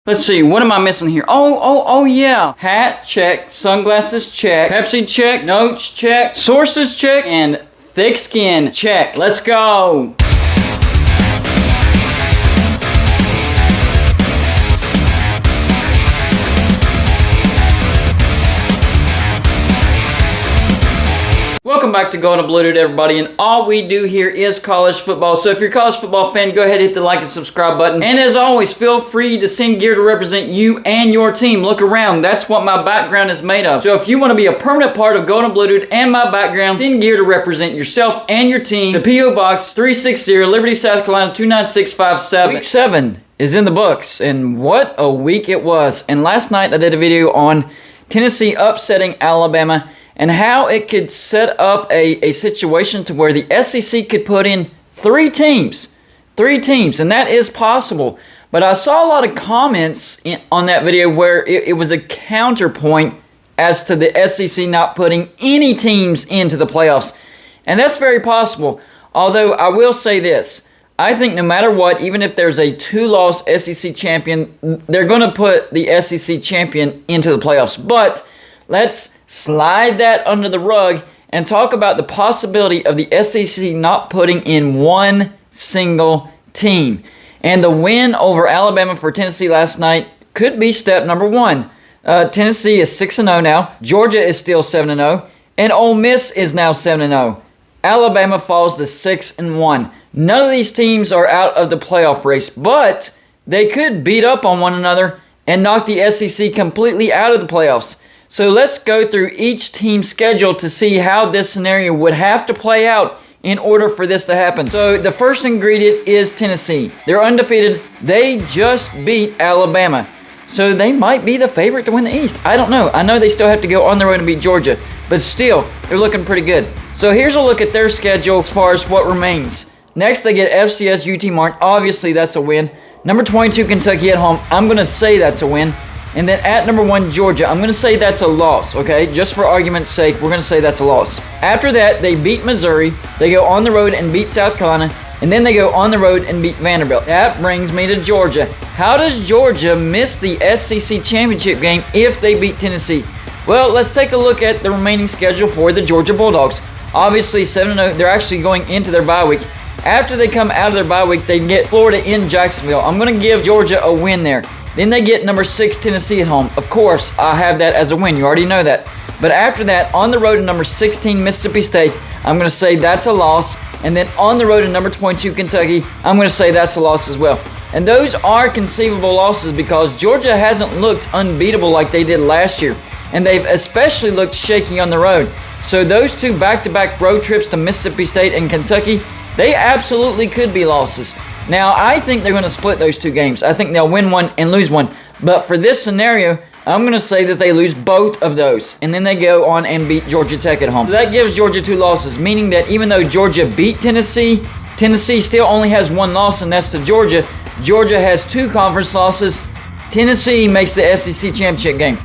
Let's see, what am I missing here? Oh yeah. Hat, check. Sunglasses, check. Pepsi, check. Notes, check. Sources, check. And thick skin, check. Let's go. Welcome back to Going Untitled, everybody, and all we do here is college football. So if you're a college football fan, go ahead and hit the like and subscribe button. And as always, feel free to send gear to represent you and your team. Look around. That's what my background is made of. So if you want to be a permanent part of Going Untitled and my background, send gear to represent yourself and your team to P.O. Box 360, Liberty, South Carolina 29657. Week 7 is in the books, and what a week it was. And last night I did a video on Tennessee upsetting Alabama and how it could set up a situation to where the SEC could put in three teams, and that is possible. But I saw a lot of comments on that video where it was a counterpoint as to the SEC not putting any teams into the playoffs, and that's very possible. Although I will say this, I think no matter what, even if there's a two-loss SEC champion, they're going to put the SEC champion into the playoffs. But let's slide that under the rug and talk about the possibility of the SEC not putting in one single team. And the win over Alabama for Tennessee last night could be step number one. Tennessee is 6-0 now. Georgia is still 7-0. And Ole Miss is now 7-0. Alabama falls to 6-1. None of these teams are out of the playoff race, but they could beat up on one another and knock the SEC completely out of the playoffs. So let's go through each team's schedule to see how this scenario would have to play out in order for this to happen. So the first ingredient is Tennessee. They're undefeated. They just beat Alabama. So they might be the favorite to win the East. I don't know. I know they still have to go on the road and beat Georgia, but still, they're looking pretty good. So here's a look at their schedule as far as what remains. Next, they get FCS UT Martin. Obviously, that's a win. Number 22, Kentucky at home. I'm going to say that's a win. And then at number 1, Georgia, I'm going to say that's a loss, okay? Just for argument's sake, we're going to say that's a loss. After that, they beat Missouri. They go on the road and beat South Carolina. And then they go on the road and beat Vanderbilt. That brings me to Georgia. How does Georgia miss the SEC championship game if they beat Tennessee? Well, let's take a look at the remaining schedule for the Georgia Bulldogs. Obviously, 7-0, they're actually going into their bye week. After they come out of their bye week, they get Florida in Jacksonville. I'm going to give Georgia a win there. Then they get number 6 Tennessee at home. Of course, I have that as a win. You already know that. But after that, on the road to number 16 Mississippi State, I'm going to say that's a loss. And then on the road to number 22 Kentucky, I'm going to say that's a loss as well. And those are conceivable losses because Georgia hasn't looked unbeatable like they did last year. And they've especially looked shaky on the road. So those two back-to-back road trips to Mississippi State and Kentucky, they absolutely could be losses. Now, I think they're going to split those two games. I think they'll win one and lose one. But for this scenario, I'm going to say that they lose both of those. And then they go on and beat Georgia Tech at home. So that gives Georgia 2 losses, meaning that even though Georgia beat Tennessee, Tennessee still only has 1 loss, and that's to Georgia. Georgia has 2 conference losses. Tennessee makes the SEC championship game.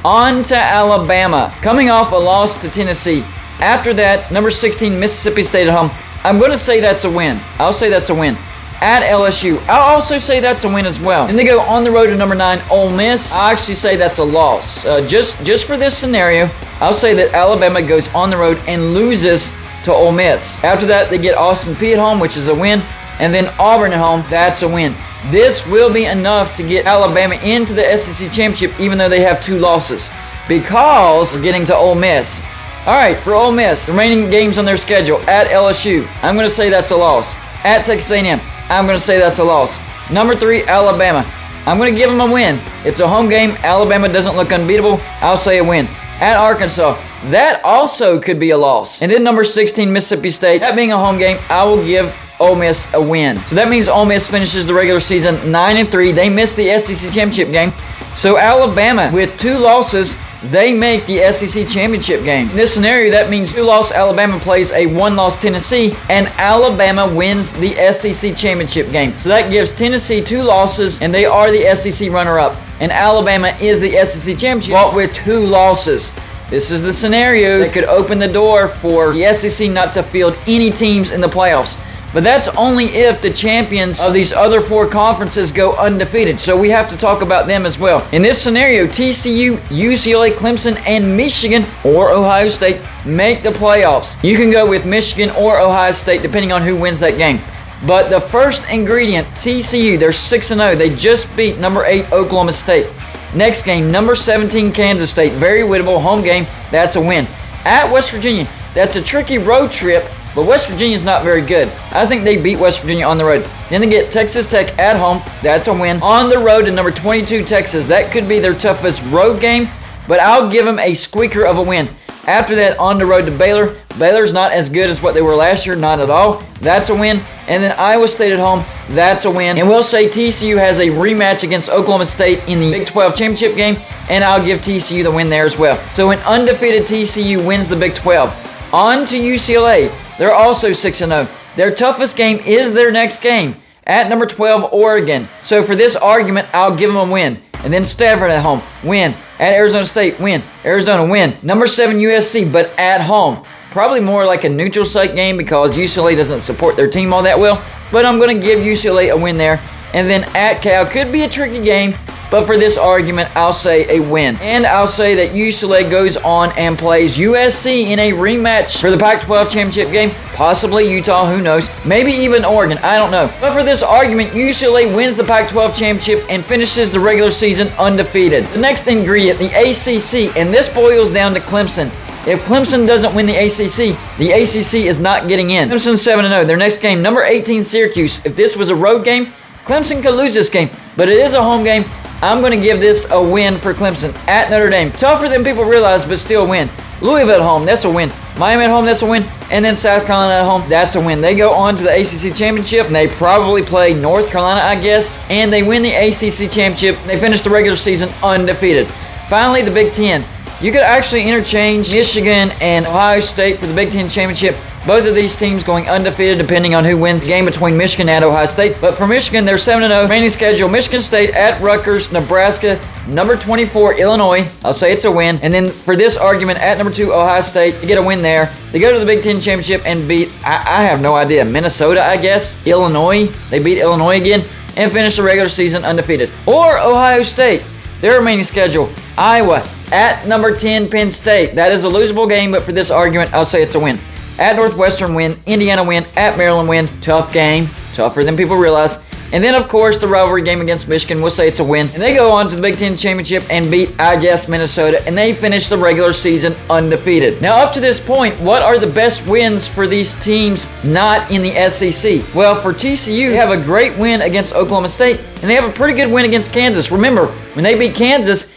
On to Alabama. Coming off a loss to Tennessee. After that, number 16 Mississippi State at home. I'm going to say that's a win. I'll say that's a win. At LSU, I'll also say that's a win as well. Then they go on the road to number 9, Ole Miss. I actually say that's a loss. Just for this scenario, I'll say that Alabama goes on the road and loses to Ole Miss. After that, they get Austin Peay at home, which is a win. And then Auburn at home, that's a win. This will be enough to get Alabama into the SEC championship, even though they have 2 losses. Because we're getting to Ole Miss. All right, for Ole Miss, remaining games on their schedule. At LSU, I'm going to say that's a loss. At Texas A&M, I'm going to say that's a loss. Number 3, Alabama. I'm going to give them a win. It's a home game. Alabama doesn't look unbeatable. I'll say a win. At Arkansas, that also could be a loss. And then number 16, Mississippi State. That being a home game, I will give Ole Miss a win. So that means Ole Miss finishes the regular season 9-3. They missed the SEC championship game. So Alabama, with 2 losses, they make the SEC championship game. In this scenario, that means 2-loss Alabama plays a 1-loss Tennessee, and Alabama wins the SEC championship game. So that gives Tennessee 2 losses, and they are the SEC runner-up. And Alabama is the SEC championship, but with 2 losses. This is the scenario that could open the door for the SEC not to field any teams in the playoffs. But that's only if the champions of these other 4 conferences go undefeated. So we have to talk about them as well. In this scenario, TCU, UCLA, Clemson, and Michigan or Ohio State make the playoffs. You can go with Michigan or Ohio State depending on who wins that game. But the first ingredient, TCU, they're 6-0. They just beat number 8 Oklahoma State. Next game, number 17 Kansas State. Very winnable home game. That's a win. At West Virginia, that's a tricky road trip, but West Virginia's not very good. I think they beat West Virginia on the road. Then they get Texas Tech at home. That's a win. On the road to number 22 Texas. That could be their toughest road game, but I'll give them a squeaker of a win. After that, on the road to Baylor. Baylor's not as good as what they were last year, not at all. That's a win. And then Iowa State at home, that's a win. And we'll say TCU has a rematch against Oklahoma State in the Big 12 championship game, and I'll give TCU the win there as well. So an undefeated TCU wins the Big 12. On to UCLA. They're also 6-0. Their toughest game is their next game at number 12 Oregon. So for this argument, I'll give them a win. And then Stanford at home, win. At Arizona State, win. Arizona, win. Number 7 USC, but at home. Probably more like a neutral site game because UCLA doesn't support their team all that well. But I'm going to give UCLA a win there. And then at Cal, could be a tricky game. But for this argument, I'll say a win. And I'll say that UCLA goes on and plays USC in a rematch for the Pac-12 championship game. Possibly Utah, who knows. Maybe even Oregon, I don't know. But for this argument, UCLA wins the Pac-12 championship and finishes the regular season undefeated. The next ingredient, the ACC, and this boils down to Clemson. If Clemson doesn't win the ACC is not getting in. Clemson 7-0. Their next game, number 18 Syracuse. If this was a road game, Clemson could lose this game, but it is a home game. I'm going to give this a win for Clemson at Notre Dame. Tougher than people realize, but still a win. Louisville at home, that's a win. Miami at home, that's a win. And then South Carolina at home, that's a win. They go on to the ACC Championship, and they probably play North Carolina, I guess. And they win the ACC Championship. They finish the regular season undefeated. Finally, the Big Ten. You could actually interchange Michigan and Ohio State for the Big Ten Championship. Both of these teams going undefeated depending on who wins the game between Michigan and Ohio State. But for Michigan, they're 7-0. Remaining schedule, Michigan State at Rutgers, Nebraska, number 24, Illinois. I'll say it's a win. And then for this argument, at number 2, Ohio State, they get a win there. They go to the Big Ten Championship and beat, I have no idea, Minnesota, I guess, Illinois. They beat Illinois again and finish the regular season undefeated. Or Ohio State, their remaining schedule, Iowa at number 10, Penn State. That is a losable game, but for this argument, I'll say it's a win. At Northwestern, win. Indiana, win. At Maryland, win. Tough game. Tougher than people realize. And then, of course, the rivalry game against Michigan, we'll say it's a win. And they go on to the Big Ten Championship and beat, I guess, Minnesota. And they finish the regular season undefeated. Now, up to this point, what are the best wins for these teams not in the SEC? Well, for TCU, they have a great win against Oklahoma State. And they have a pretty good win against Kansas. Remember, when they beat Kansas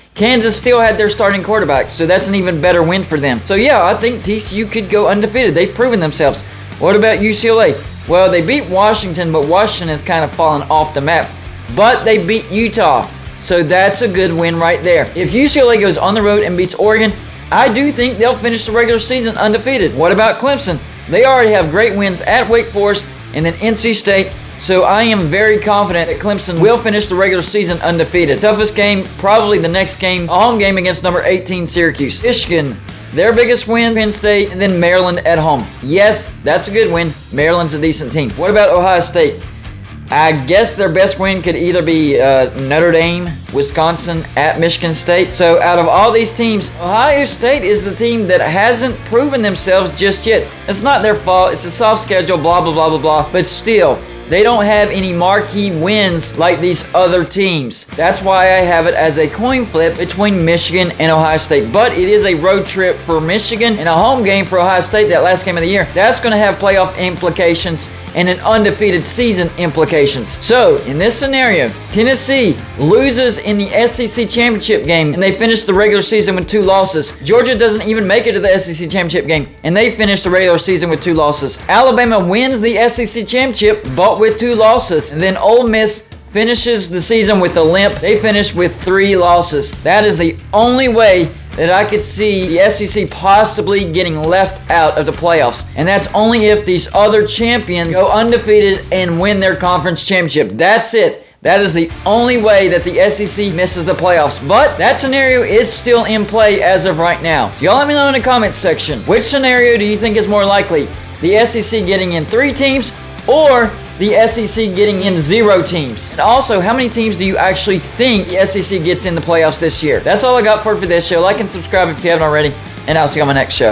still had their starting quarterback, so that's an even better win for them. So yeah, I think TCU could go undefeated. They've proven themselves. What about UCLA? Well, they beat Washington, but Washington has kind of fallen off the map. But they beat Utah, so that's a good win right there. If UCLA goes on the road and beats Oregon, I do think they'll finish the regular season undefeated. What about Clemson? They already have great wins at Wake Forest and then NC State. So I am very confident that Clemson will finish the regular season undefeated. Toughest game, probably the next game, a home game against number 18 Syracuse. Michigan, their biggest win, Penn State, and then Maryland at home. Yes, that's a good win. Maryland's a decent team. What about Ohio State? I guess their best win could either be Notre Dame, Wisconsin, at Michigan State. So out of all these teams, Ohio State is the team that hasn't proven themselves just yet. It's not their fault. It's a soft schedule, blah, blah, blah, blah, blah. But still, they don't have any marquee wins like these other teams. That's why I have it as a coin flip between Michigan and Ohio State. But it is a road trip for Michigan and a home game for Ohio State, that last game of the year. That's going to have playoff implications and an undefeated season implications. So, in this scenario, Tennessee loses in the SEC championship game and they finish the regular season with 2 losses. Georgia doesn't even make it to the SEC championship game and they finish the regular season with 2 losses. Alabama wins the SEC championship but with 2 losses. And then Ole Miss finishes the season with a limp. They finish with 3 losses. That is the only way that I could see the SEC possibly getting left out of the playoffs. And that's only if these other champions go undefeated and win their conference championship. That's it. That is the only way that the SEC misses the playoffs. But that scenario is still in play as of right now. So y'all let me know in the comments section. Which scenario do you think is more likely? The SEC getting in 3 teams or the SEC getting in 0 teams? And also, how many teams do you actually think the SEC gets in the playoffs this year? That's all I got for this show. Like and subscribe if you haven't already, and I'll see you on my next show.